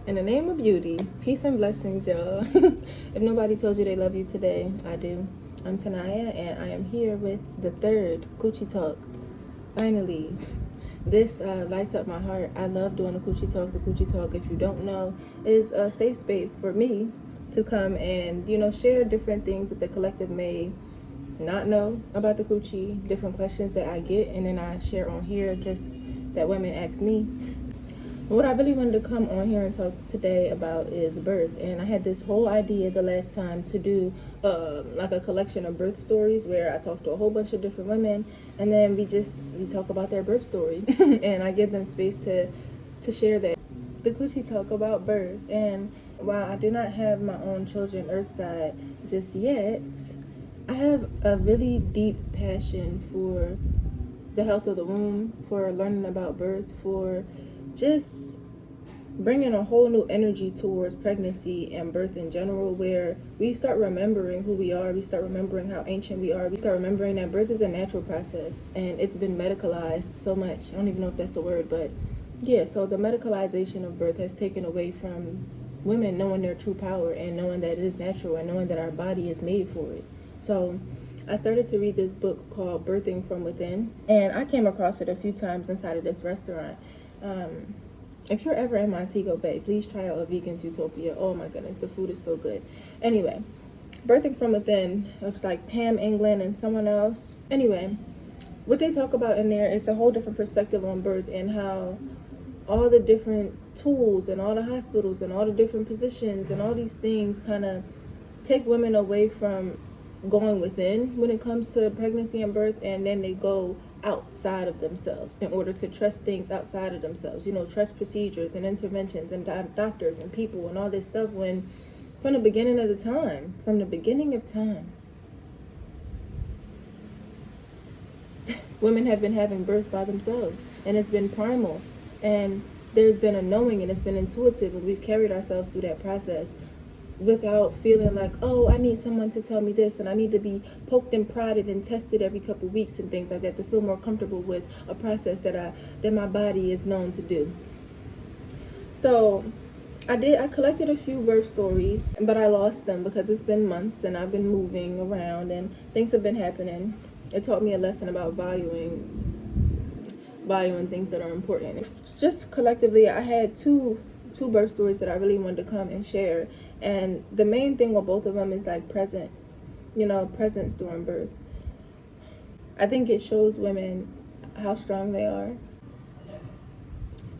In the name of beauty, peace and blessings, y'all. If nobody told you they love you today, I do. I'm Tanaya, and I am here with the third Coochie Talk. Finally, this lights up my heart. I love doing the Coochie Talk. The Coochie Talk, if you don't know, is a safe space for me to come and, share different things that the collective may not know about the Coochie, different questions that I get, and then I share on here just that women ask me. What I really wanted to come on here and talk today about is birth, and I had this whole idea the last time to do like a collection of birth stories where I talk to a whole bunch of different women, and then we talk about their birth story, and I give them space to share that. The Coochie Talk about birth, and while I do not have my own children earthside just yet, I have a really deep passion for the health of the womb, for learning about birth, for just bringing a whole new energy towards pregnancy and birth in general, where we start remembering who we are, we start remembering how ancient we are, we start remembering that birth is a natural process and it's been medicalized so much. I don't even know if that's the word, but yeah, so the medicalization of birth has taken away from women knowing their true power and knowing that it is natural and knowing that our body is made for it. So I started to read this book called Birthing from Within, and I came across it a few times inside of this restaurant. If you're ever in Montego Bay, please try out a vegan utopia. Oh my goodness, the food is so good. Anyway, Birthing from Within, it's like Pam England and someone else. Anyway, what they talk about in there is a whole different perspective on birth and how all the different tools and all the hospitals and all the different positions and all these things kind of take women away from going within when it comes to pregnancy and birth, and then they go outside of themselves in order to trust things outside of themselves, trust procedures and interventions and doctors and people and all this stuff, when from the beginning of time, women have been having birth by themselves, and it's been primal, and there's been a knowing, and it's been intuitive, and we've carried ourselves through that process without feeling like, oh, I need someone to tell me this, and I need to be poked and prodded and tested every couple weeks and things like that to feel more comfortable with a process that my body is known to do. So I collected a few birth stories, but I lost them because it's been months and I've been moving around and things have been happening. It taught me a lesson about valuing things that are important. Just collectively, I had two birth stories that I really wanted to come and share. And the main thing with both of them is like presence, presence during birth. I think it shows women how strong they are.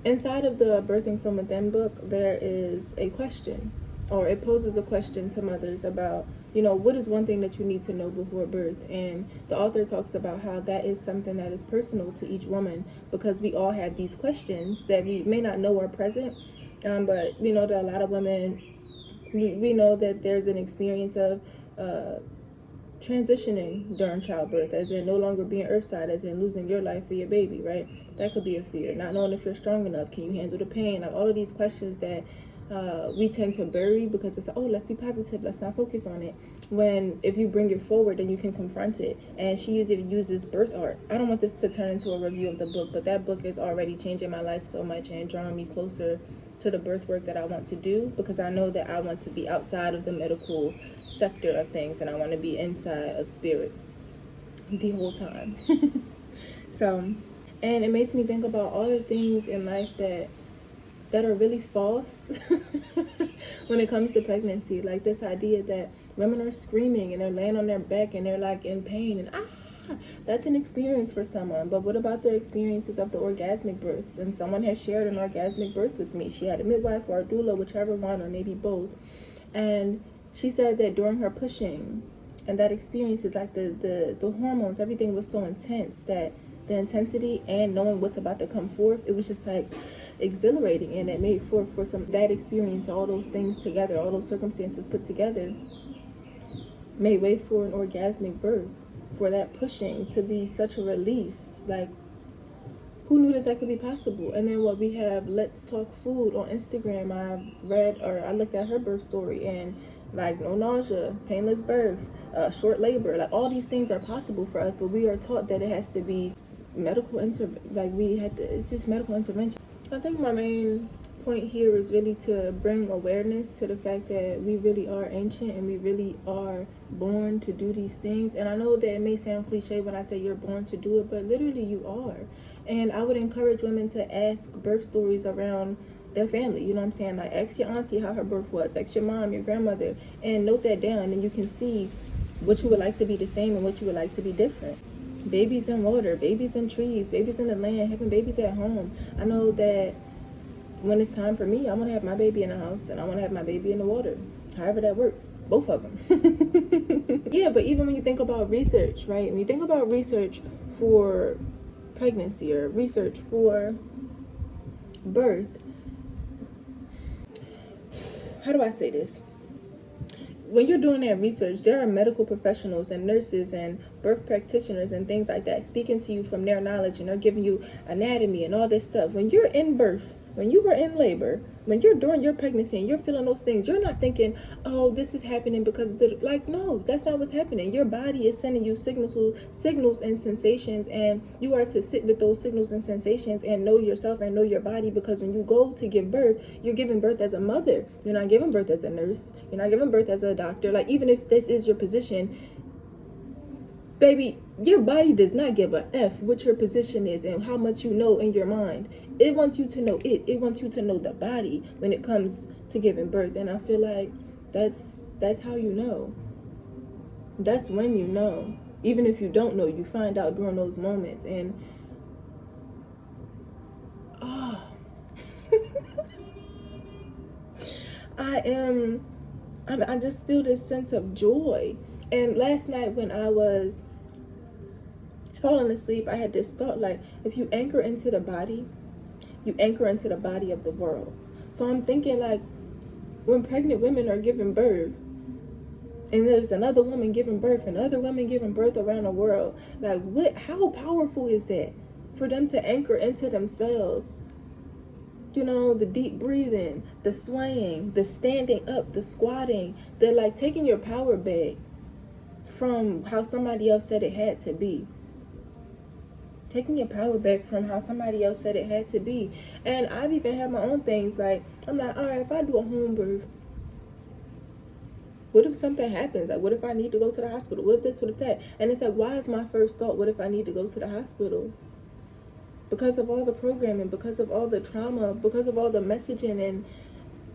Inside of the Birthing from Within book, there is a question, or it poses a question to mothers about, what is one thing that you need to know before birth? And the author talks about how that is something that is personal to each woman, because we all have these questions that we may not know are present, but we know that a lot of women, we know that there's an experience of transitioning during childbirth, as in no longer being earthside, as in losing your life for your baby, right? That could be a fear. Not knowing if you're strong enough, can you handle the pain? Like all of these questions that we tend to bury because it's like, oh, let's be positive, let's not focus on it. When if you bring it forward, then you can confront it. And she uses birth art. I don't want this to turn into a review of the book, but that book is already changing my life so much and drawing me closer to the birth work that I want to do, because I know that I want to be outside of the medical sector of things and I want to be inside of spirit the whole time. So, and it makes me think about all the things in life that are really false when it comes to pregnancy. Like this idea that women are screaming and they're laying on their back and they're like in pain and that's an experience for someone. But what about the experiences of the orgasmic births? And someone has shared an orgasmic birth with me. She had a midwife or a doula, whichever one, or maybe both. And she said that during her pushing and that experience is like the hormones, everything was so intense that the intensity and knowing what's about to come forth, it was just like exhilarating, and it made for that experience, all those things together, all those circumstances put together, made way for an orgasmic birth, for that pushing to be such a release. Like, who knew that could be possible? And then what we have, Let's Talk Food on Instagram, I looked at her birth story, and like no nausea, painless birth, short labor, like all these things are possible for us, but we are taught that it has to be it's just medical intervention. I think my main point here is really to bring awareness to the fact that we really are ancient and we really are born to do these things. And I know that it may sound cliche when I say you're born to do it, but literally you are. And I would encourage women to ask birth stories around their family. You know what I'm saying? Like, ask your auntie how her birth was, ask your mom, your grandmother, and note that down, and you can see what you would like to be the same and what you would like to be different. Babies in water, babies in trees, babies in the land, having babies at home. I know that when it's time for me, I want to have my baby in the house and I want to have my baby in the water. However that works. Both of them. Yeah, but even when you think about research, right? When you think about research for pregnancy or research for birth, how do I say this? When you're doing that research, there are medical professionals and nurses and birth practitioners and things like that speaking to you from their knowledge, and they're giving you anatomy and all this stuff. When you're in birth, when you were in labor, when you're during your pregnancy and you're feeling those things, you're not thinking, oh, this is happening because like, no, that's not what's happening. Your body is sending you signals and sensations, and you are to sit with those signals and sensations and know yourself and know your body, because when you go to give birth, you're giving birth as a mother. You're not giving birth as a nurse. You're not giving birth as a doctor. Like, even if this is your position, baby, your body does not give a F what your position is and how much you know in your mind. It wants you to know it. It wants you to know the body when it comes to giving birth. And I feel like that's how you know. That's when you know. Even if you don't know, you find out during those moments. And I just feel this sense of joy. And last night when I was falling asleep, I had this thought, like, if you anchor into the body, you anchor into the body of the world. So I'm thinking, like, when pregnant women are giving birth, and there's another woman giving birth and other women giving birth around the world, like, how powerful is that for them to anchor into themselves? You know, the deep breathing, the swaying, the standing up, the squatting, the, like, taking your power back from how somebody else said it had to be. Taking your power back from how somebody else said it had to be. And I've even had my own things, like, I'm like, all right, if I do a home birth, what if something happens? Like, what if I need to go to the hospital? What if this, what if that? And it's like, why is my first thought, what if I need to go to the hospital? Because of all the programming, because of all the trauma, because of all the messaging and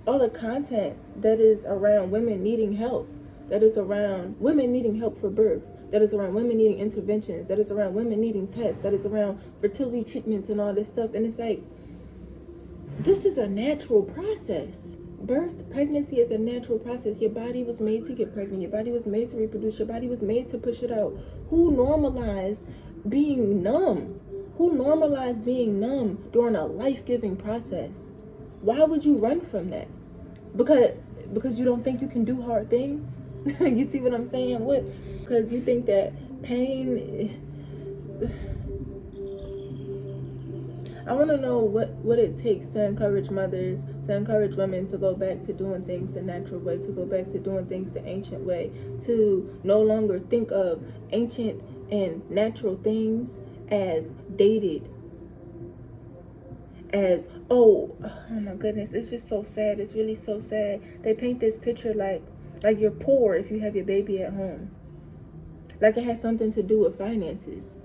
all the content that is around women needing help, that is around women needing help for birth, that is around women needing interventions, that is around women needing tests, that is around fertility treatments and all this stuff. And it's like, this is a natural process. Birth, pregnancy is a natural process. Your body was made to get pregnant. Your body was made to reproduce. Your body was made to push it out. Who normalized being numb? Who normalized being numb during a life-giving process? Why would you run from that? Because you don't think you can do hard things? You see what I'm saying? What? Because you think that pain... I want to know what it takes to encourage mothers, to encourage women to go back to doing things the natural way, to go back to doing things the ancient way, to no longer think of ancient and natural things as dated, as, oh my goodness, it's just so sad. It's really so sad. They paint this picture like you're poor if you have your baby at home. Like it has something to do with finances.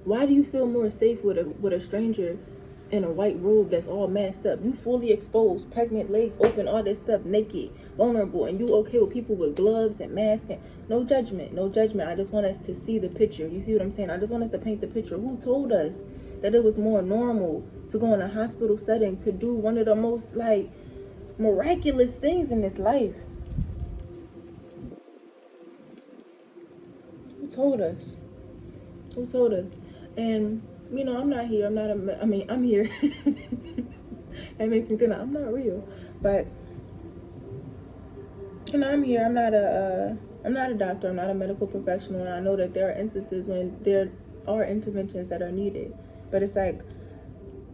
Why do you feel more safe with a stranger in a white robe that's all masked up? You fully exposed, pregnant, legs open, all this stuff, naked, vulnerable, and you okay with people with gloves and masks? And no judgment, no judgment. I just want us to see the picture. You see what I'm saying? I just want us to paint the picture. Who told us that it was more normal to go in a hospital setting to do one of the most, like, miraculous things in this life? Who told us? Who told us? And, you know, I'm here. That makes me think I'm not real. But, you know, I'm here. I'm not a doctor. I'm not a medical professional. And I know that there are instances when there are interventions that are needed. But it's like,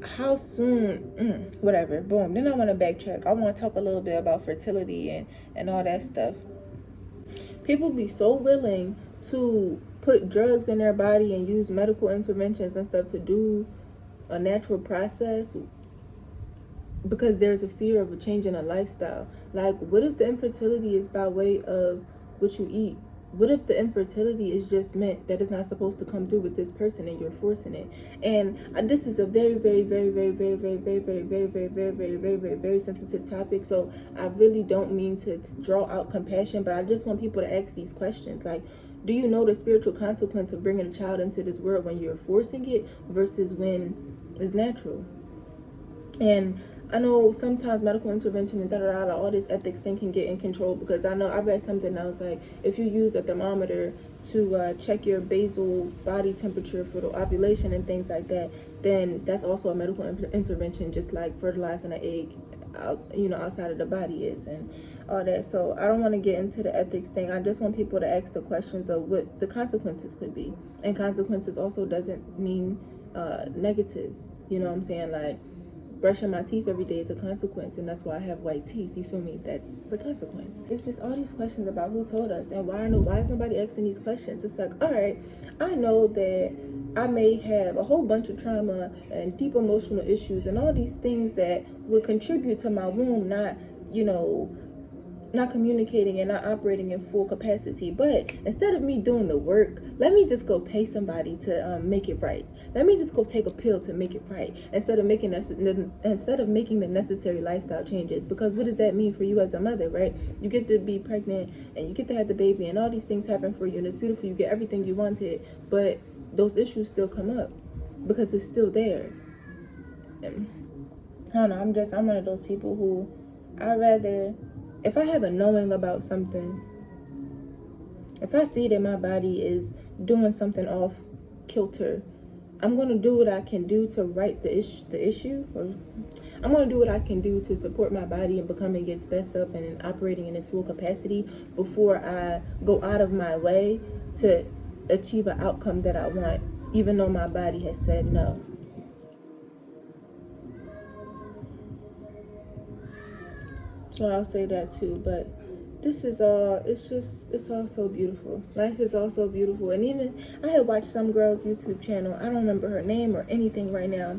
how soon, whatever, boom. Then I want to backtrack. I want to talk a little bit about fertility and all that stuff. People be so willing to put drugs in their body and use medical interventions and stuff to do a natural process because there's a fear of a change in a lifestyle. Like, what if the infertility is by way of what you eat? What if the infertility is just meant that it's not supposed to come through with this person and you're forcing it? And this is a very, very, very, very, very, very, very, very, very, very, very, very, very, very, very sensitive topic. So I really don't mean to draw out compassion, but I just want people to ask these questions. Like, do you know the spiritual consequence of bringing a child into this world when you're forcing it versus when it's natural? And I know sometimes medical intervention and all this ethics thing can get in control, because I know I read something that was like, if you use a thermometer to check your basal body temperature for the ovulation and things like that, then that's also a medical intervention, just like fertilizing an egg outside of the body is, and all that. So I don't want to get into the ethics thing. I just want people to ask the questions of what the consequences could be. And consequences also doesn't mean negative. You know what I'm saying? Like, brushing my teeth every day is a consequence, and that's why I have white teeth. You feel me? That's a consequence. It's just all these questions about who told us, and why is nobody asking these questions? It's like, all right, I know that I may have a whole bunch of trauma and deep emotional issues and all these things that would contribute to my womb you know, not communicating and not operating in full capacity. But instead of me doing the work, let me just go pay somebody to make it right. Let me just go take a pill to make it right, instead of making the necessary lifestyle changes. Because what does that mean for you as a mother, right? You get to be pregnant and you get to have the baby, and all these things happen for you, and it's beautiful. You get everything you wanted, but those issues still come up because it's still there. And I don't know. I'm one of those people who I rather, if I have a knowing about something, if I see that my body is doing something off kilter, I'm gonna do what I can do to right the issue, or I'm gonna do what I can do to support my body in becoming its best self and in operating in its full capacity before I go out of my way to achieve an outcome that I want, even though my body has said no. So I'll say that too. But this is all, it's all so beautiful. Life is all so beautiful. And even, I had watched some girl's YouTube channel. I don't remember her name or anything right now.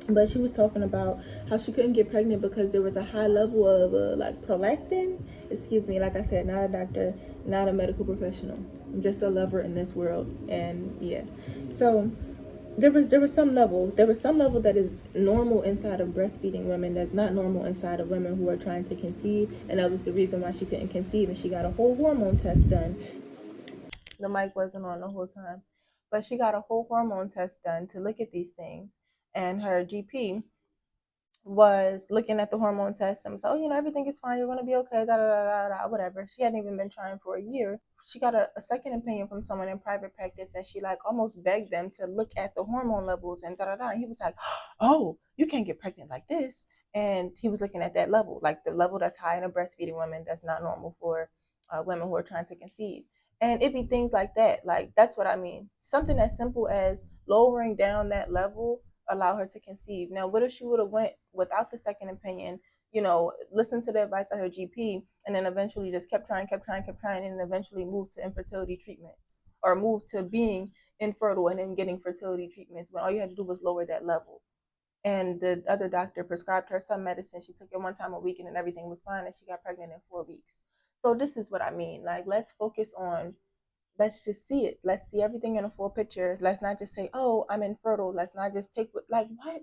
But she was talking about how she couldn't get pregnant because there was a high level of like prolactin. Excuse me, like I said, not a doctor, not a medical professional, just a lover in this world. And yeah, so there was some level that is normal inside of breastfeeding women that's not normal inside of women who are trying to conceive, and that was the reason why she couldn't conceive, and she got a whole hormone test done. The mic wasn't on the whole time, but she got a whole hormone test done to look at these things, and her GP was looking at the hormone test and was like, oh, everything is fine. You're going to be okay. Da, da, da, da, da, whatever. She hadn't even been trying for a year. She got a second opinion from someone in private practice, and she like almost begged them to look at the hormone levels and da da da. And he was like, oh, you can't get pregnant like this. And he was looking at that level, like the level that's high in a breastfeeding woman that's not normal for women who are trying to conceive. And it'd be things like that. Like, that's what I mean. Something as simple as lowering down that level allow her to conceive. Now, what if she would have went without the second opinion, listened to the advice of her GP, and then eventually just kept trying, kept trying, kept trying, and eventually moved to infertility treatments, or moved to being infertile and then getting fertility treatments when all you had to do was lower that level. And the other doctor prescribed her some medicine. She took it one time a week, and then everything was fine, and she got pregnant in 4 weeks. So this is what I mean. Like, let's focus on, let's just see it. Let's see everything in a full picture. Let's not just say, oh, I'm infertile. Let's not just take like what?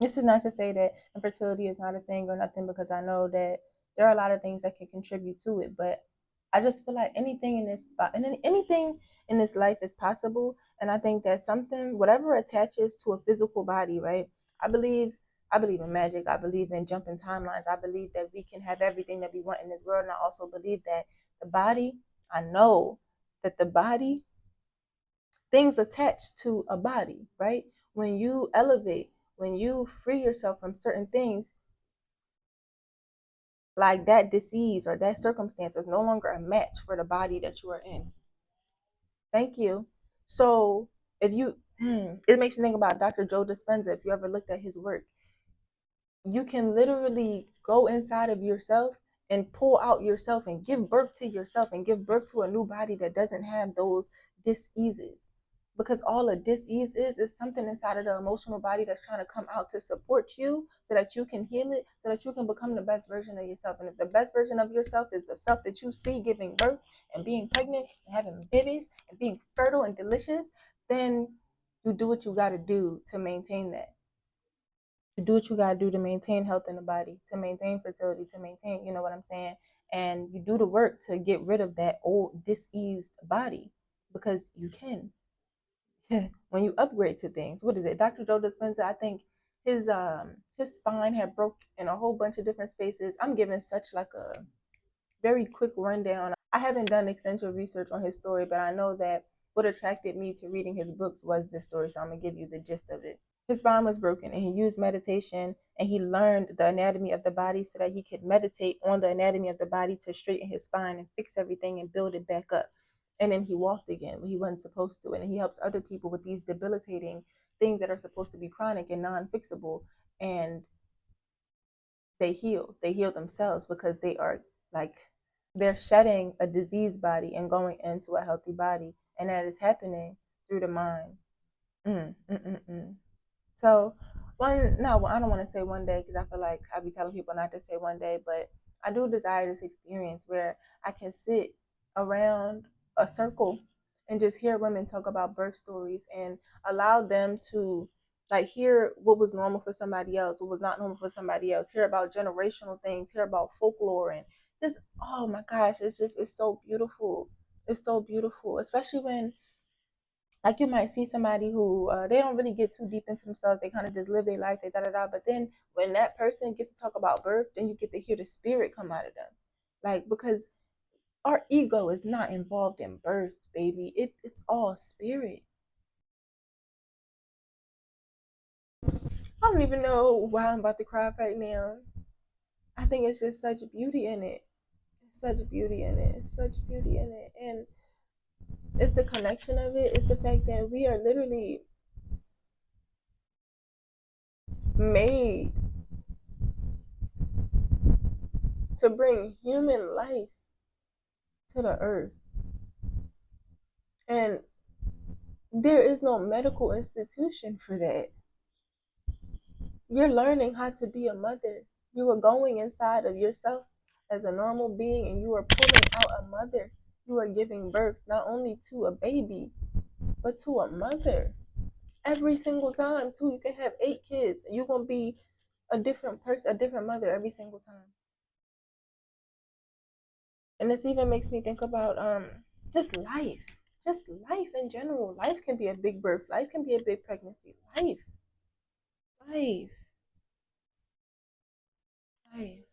This is not to say that infertility is not a thing or nothing, because I know that there are a lot of things that can contribute to it. But I just feel like anything in this life is possible, and I think that something, whatever attaches to a physical body, right? I believe I believe in magic. I believe in jumping timelines. I believe that we can have everything that we want in this world, and I also believe that the body. I know that the body, things attached to a body, right? When you elevate, when you free yourself from certain things, like that disease or that circumstance is no longer a match for the body that you are in. Thank you. So if you, it makes you think about Dr. Joe Dispenza. If you ever looked at his work, you can literally go inside of yourself and pull out yourself and give birth to yourself and give birth to a new body that doesn't have those diseases. because all of dis-ease is something inside of the emotional body that's trying to come out to support you so that you can heal it, so that you can become the best version of yourself. And if the best version of yourself is the self that you see giving birth and being pregnant and having babies and being fertile and delicious, then you do what you got to do to maintain that. You do what you got to do to maintain health in the body, to maintain fertility, to maintain, you know what I'm saying? And you do the work to get rid of that old diseased body, because you can. When you upgrade to things. What is it? Dr. Joe Dispenza, I think his spine had broke in a whole bunch of different spaces. I'm giving such like a very quick rundown. I haven't done extensive research on his story, but I know that what attracted me to reading his books was this story, so I'm gonna give you the gist of it. His spine was broken, and he used meditation, and he learned the anatomy of the body so that he could meditate on the anatomy of the body to straighten his spine and fix everything and build it back up. And then he walked again when he wasn't supposed to, and he helps other people with these debilitating things that are supposed to be chronic and non-fixable, and they heal themselves because they are like, they're shedding a diseased body and going into a healthy body, and that is happening through the mind. mm, mm, mm, mm. So no, I don't want to say one day, because I feel like I be telling people not to say one day, but I do desire this experience where I can sit around a circle and just hear women talk about birth stories and allow them to like hear what was normal for somebody else, what was not normal for somebody else, hear about generational things, hear about folklore, and just, oh my gosh, it's so beautiful. It's so beautiful, especially when like you might see somebody who they don't really get too deep into themselves. They kind of just live their life, they da da da. But then when that person gets to talk about birth, then you get to hear the spirit come out of them, like, because our ego is not involved in birth, baby. It's all spirit. I don't even know why I'm about to cry right now. I think it's just such beauty in it. Such beauty in it. Such beauty in it. And it's the connection of it. It's the fact that we are literally made to bring human life to the earth. And there is no medical institution for that. You're learning how to be a mother. You are going inside of yourself as a normal being, and you are pulling out a mother. You are giving birth not only to a baby, but to a mother. Every single time, too. You can have 8 kids, and you're going to be a different person, a different mother every single time. And this even makes me think about just life. Just life in general. Life can be a big birth. Life can be a big pregnancy. Life. Life. Life.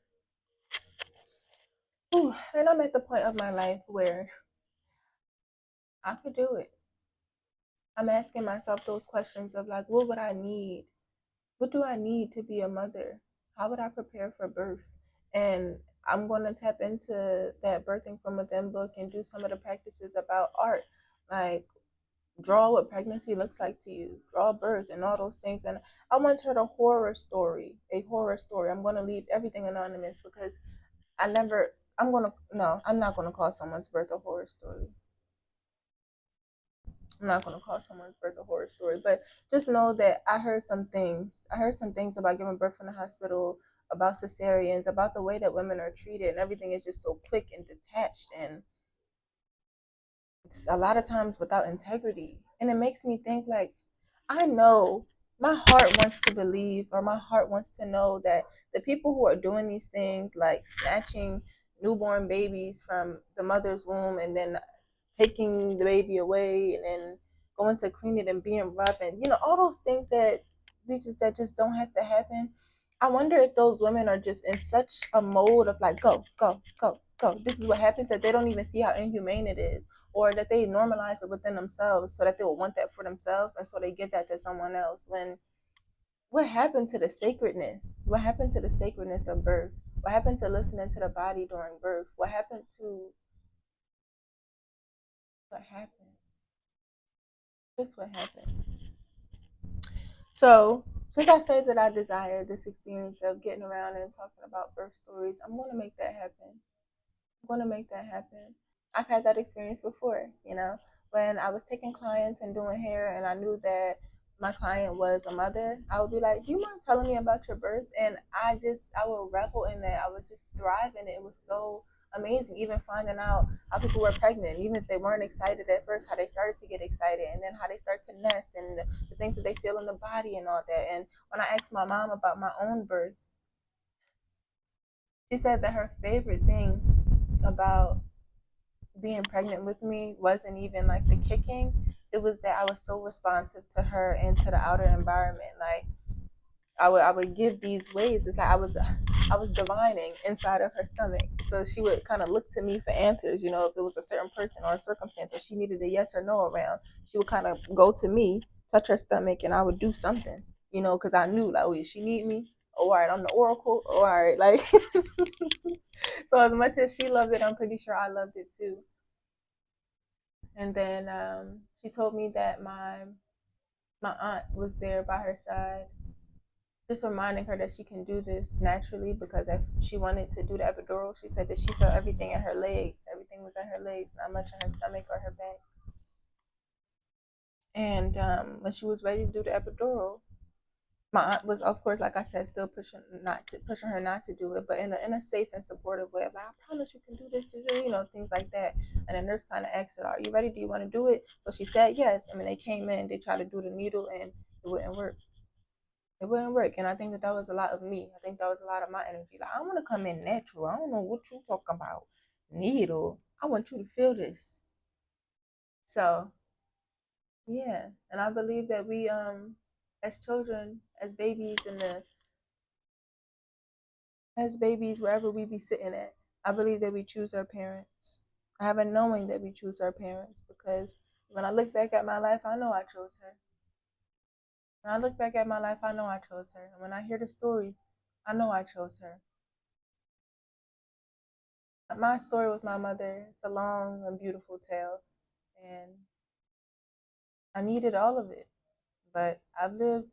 Ooh, and I'm at the point of my life where I could do it. I'm asking myself those questions of like, what would I need? What do I need to be a mother? How would I prepare for birth? And I'm going to tap into that birthing from within book and do some of the practices about art, like draw what pregnancy looks like to you, draw birth and all those things. And I want her a horror story, a horror story. I'm going to leave everything anonymous because I never, I'm going to, no, I'm not going to call someone's birth a horror story. I'm not going to call someone's birth a horror story, but just know that I heard some things. I heard some things about giving birth in the hospital, about cesareans, about the way that women are treated, and everything is just so quick and detached, and it's a lot of times without integrity. And it makes me think like, I know my heart wants to believe, or my heart wants to know that the people who are doing these things, like snatching newborn babies from the mother's womb and then taking the baby away and then going to clean it and being rough, and all those things that just don't have to happen. I wonder if those women are just in such a mode of like, go, go, go, go. This is what happens, that they don't even see how inhumane it is, or that they normalize it within themselves so that they will want that for themselves, and so they give that to someone else. When what happened to the sacredness? What happened to the sacredness of birth? What happened to listening to the body during birth? What happened? Just what happened? So, since I said that I desire this experience of getting around and talking about birth stories, I'm going to make that happen. I'm going to make that happen. I've had that experience before, when I was taking clients and doing hair, and I knew that my client was a mother, I would be like, "Do you mind telling me about your birth?" And I would revel in that. I would just thrive in it. It was so amazing, even finding out how people were pregnant, even if they weren't excited at first, how they started to get excited, and then how they start to nest, and the things that they feel in the body and all that. And when I asked my mom about my own birth, she said that her favorite thing about being pregnant with me wasn't even like the kicking. It was that I was so responsive to her and to the outer environment. Like I would give these ways. It's like I was divining inside of her stomach. So she would kind of look to me for answers. If it was a certain person or a circumstance, or she needed a yes or no around, she would kind of go to me, touch her stomach, and I would do something. Because I knew like, oh, yeah, she need me. Oh, all right, I'm the oracle. Oh, all right, like. So as much as she loved it, I'm pretty sure I loved it too. And then she told me that my aunt was there by her side, just reminding her that she can do this naturally, because if she wanted to do the epidural, she said that she felt everything in her legs. Everything was in her legs, not much in her stomach or her back. And when she was ready to do the epidural, my aunt was, of course, like I said, still pushing her not to do it, but in a safe and supportive way. Like, I promise you can do this, things like that. And the nurse kind of asked her, "Are you ready? Do you want to do it?" So she said yes. I mean, they came in, they tried to do the needle, and it wouldn't work. It wouldn't work. And I think that was a lot of me. I think that was a lot of my energy. Like, I want to come in natural. I don't know what you talking about. Needle. I want you to feel this. So yeah, and I believe that we as children, as babies, wherever we be sitting at, I believe that we choose our parents. I have a knowing that we choose our parents, because when I look back at my life, I know I chose her. When I look back at my life, I know I chose her. And when I hear the stories, I know I chose her. My story with my mother, it's a long and beautiful tale, and I needed all of it. But I lived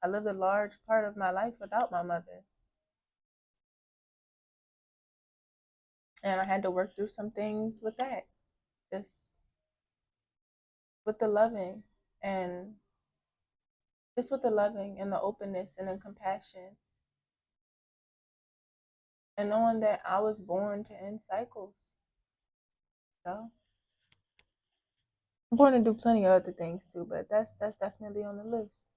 a large part of my life without my mother, and I had to work through some things with that. Just with the loving and just with the loving and the openness and the compassion, and knowing that I was born to end cycles. So I'm born to do plenty of other things too, but that's definitely on the list.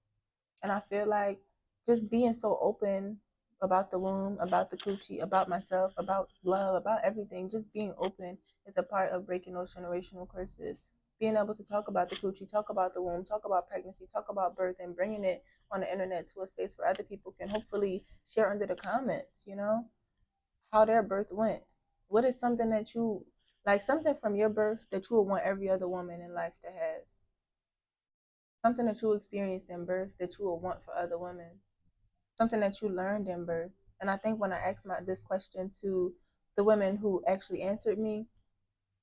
And I feel like just being so open about the womb, about the coochie, about myself, about love, about everything, just being open is a part of breaking those generational curses. Being able to talk about the coochie, talk about the womb, talk about pregnancy, talk about birth, and bringing it on the internet to a space where other people can hopefully share under the comments, how their birth went. What is something that you like, something from your birth that you would want every other woman in life to have? Something that you experienced in birth that you would want for other women? Something that you learned in birth? And I think when I asked this question to the women who actually answered me,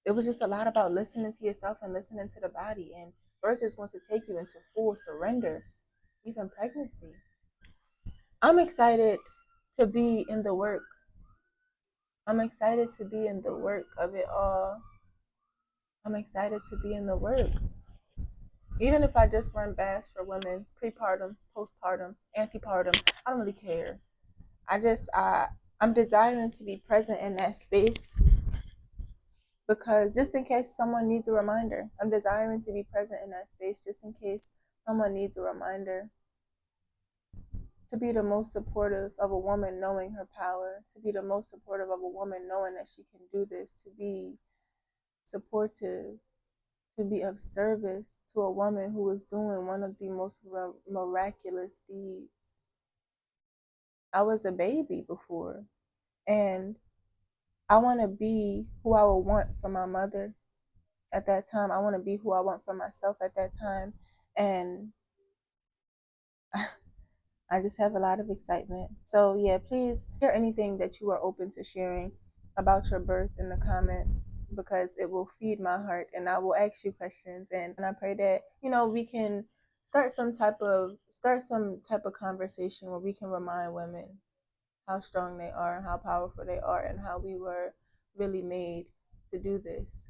it was just a lot about listening to yourself and listening to the body. And birth is going to take you into full surrender, even pregnancy. I'm excited to be in the work. I'm excited to be in the work of it all. I'm excited to be in the work. Even if I just run baths for women, prepartum, postpartum, antepartum, I don't really care. I'm desiring to be present in that space, because just in case someone needs a reminder, I'm desiring to be present in that space just in case someone needs a reminder, to be the most supportive of a woman knowing her power, to be the most supportive of a woman knowing that she can do this, to be supportive, to be of service to a woman who is doing one of the most miraculous deeds. I was a baby before, and I want to be who I would want for my mother at that time. I want to be who I want for myself at that time. And I just have a lot of excitement. So, yeah, please share anything that you are open to sharing about your birth in the comments, because it will feed my heart, and I will ask you questions. And I pray that, we can start some type of conversation where we can remind women how strong they are and how powerful they are, and how we were really made to do this.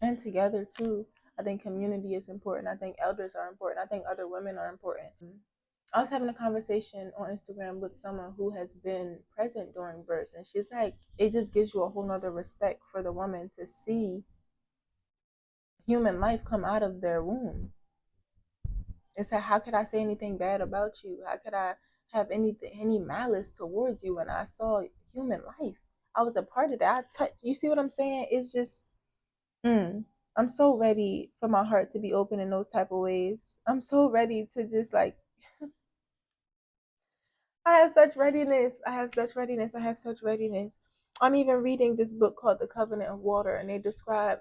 and together too. I think community is important. I think elders are important. I think other women are important. I was having a conversation on Instagram with someone who has been present during births, and she's like, it just gives you a whole nother respect for the woman to see human life come out of their womb. It's like, how could I say anything bad about you? How could I have any malice towards you when I saw human life? I was a part of that. I touched. You see what I'm saying? It's just, mm, I'm so ready for my heart to be open in those type of ways. I'm so ready to just like, I have such readiness. I have such readiness. I have such readiness. I'm even reading this book called The Covenant of Water, and they describe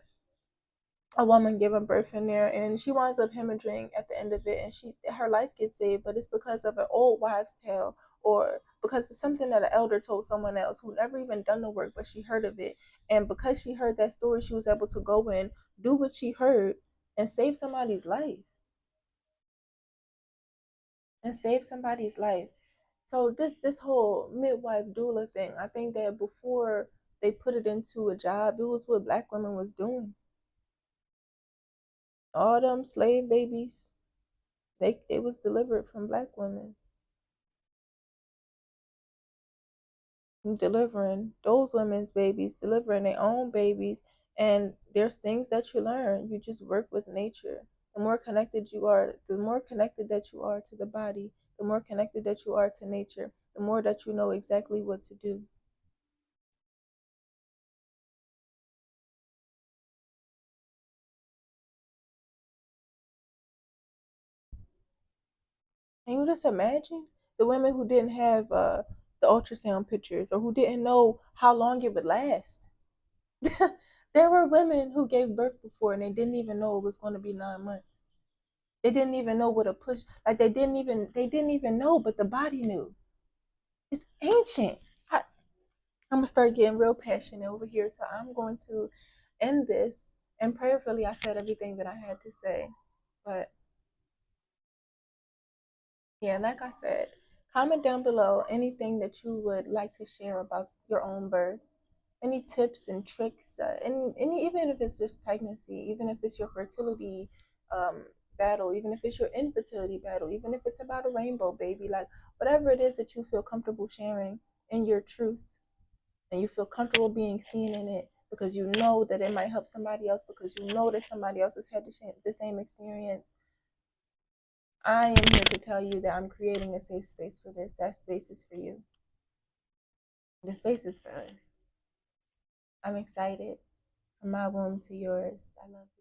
a woman giving birth in there, and she winds up hemorrhaging at the end of it, and her life gets saved, but it's because of an old wives' tale, or because it's something that an elder told someone else who never even done the work, but she heard of it, and because she heard that story, she was able to go in, do what she heard, and save somebody's life, and save somebody's life. So this whole midwife doula thing, I think that before they put it into a job, it was what black women was doing. All them slave babies, they was delivered from black women, delivering those women's babies, delivering their own babies. And there's things that you learn. You just work with nature. The more connected you are, the more connected that you are to the body, the more connected that you are to nature, the more that you know exactly what to do. And you just imagine the women who didn't have the ultrasound pictures, or who didn't know how long it would last. There were women who gave birth before and they didn't even know it was going to be 9 months. They didn't even know what a push, like they didn't even know, but the body knew. It's ancient. I'm gonna start getting real passionate over here, so I'm going to end this. And prayerfully, I said everything that I had to say. But yeah, like I said, comment down below anything that you would like to share about your own birth, any tips and tricks, any even if it's just pregnancy, even if it's your fertility um, battle, even if it's your infertility battle, even if it's about a rainbow baby, like whatever it is that you feel comfortable sharing in your truth, and you feel comfortable being seen in it because you know that it might help somebody else, because you know that somebody else has had the same experience. I am here to tell you that I'm creating a safe space for this. That space is for you. The space is for us. I'm excited. From my womb to yours. I love you.